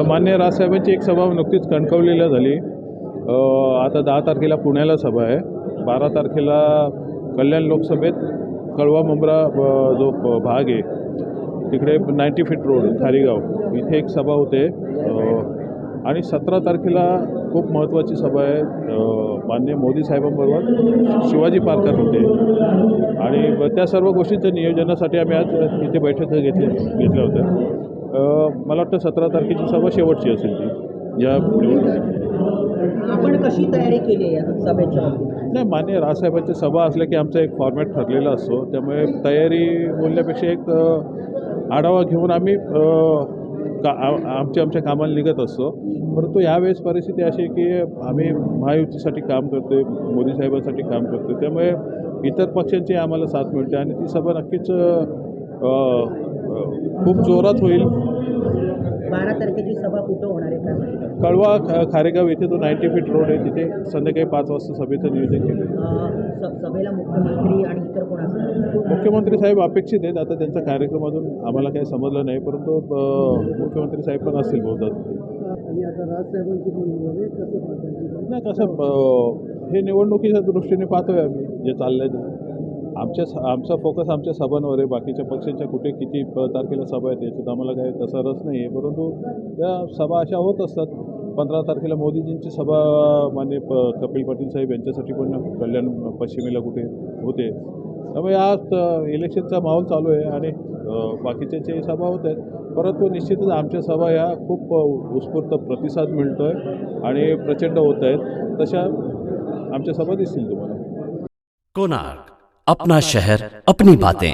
माननीय राजसाहेबांची एक सभा नुकतीच कणकवलीला झाली. आता 10 तारखेला पुण्याला सभा आहे. 12 तारखेला कल्याण लोकसभेत कळवा मुंब्रा जो भाग आहे तिकडे 90 फीट रोड खारीगाव इथे एक सभा होते. आणि 17 तारखेला खूप महत्त्वाची सभा आहे माननीय मोदी साहेबांबरोबर शिवाजी पार्कात होते. आणि त्या सर्व गोष्टींच्या नियोजनासाठी आम्ही आज इथे बैठक घेतल्या होत्या. मला वाटतं 17 तारखेची सभा शेवटची असेल ती या निवडणुकीची. आपण कशी तयारी केली आहे या सभेच्या बाबतीत? नाही, माननीय राजसाहेबांची सभा असल्या की आमचा एक फॉर्मॅट ठरलेला असतो. त्यामुळे तयारी बोलण्यापेक्षा एक आढावा घेऊन आम्ही आमच्या कामाला निघत असतो. परंतु यावेळेस परिस्थिती अशी आहे की आम्ही महायुतीसाठी काम करतो आहे, मोदी साहेबांसाठी काम करतो आहे. त्यामुळे इतर पक्षांची आम्हाला साथ मिळते आणि ती सभा नक्कीच खूप जोरात होईल. 12 तारखेची सभा कुठं होणार आहे काय? कळवा खारेगाव येथे तो 90 फीट रोड आहे, तिथे संध्याकाळी 5 वाजता सभेचं नियोजन केलं आहे. सभेला मुख्यमंत्री आणि इतर कोण असणार? मुख्यमंत्री साहेब अपेक्षित आहेत. आता त्यांचा कार्यक्रम अजून आम्हाला काही समजलं नाही, परंतु मुख्यमंत्री साहेब पण असतील बहुधा. आणि आता राजसाहेबांची नाही, कसं हे निवडणुकीच्या दृष्टीने पाहतोय आम्ही जे चाललंय ते. आमचा फोकस आमच्या सभांवर आहे. बाकीच्या पक्षांच्या कुठे किती तारखेला सभा आहेत याच्यात आम्हाला काही तसा रस नाही आहे. परंतु या सभा अशा होत असतात. 15 तारखेला मोदीजींची सभा माननीय कपिल पाटील साहेब यांच्यासाठी पण कल्याण पश्चिमेला कुठे होते. त्यामुळे आज इलेक्शनचा माहोल चालू आहे आणि बाकीच्यांची सभा होत आहेत. परंतु निश्चितच आमच्या सभा या खूप उत्स्फूर्त प्रतिसाद मिळतो आहे आणि प्रचंड होत आहेत. तशा आमच्या सभा दिसतील तुम्हाला. कोणार्क, अपना शहर, अपनी बातें.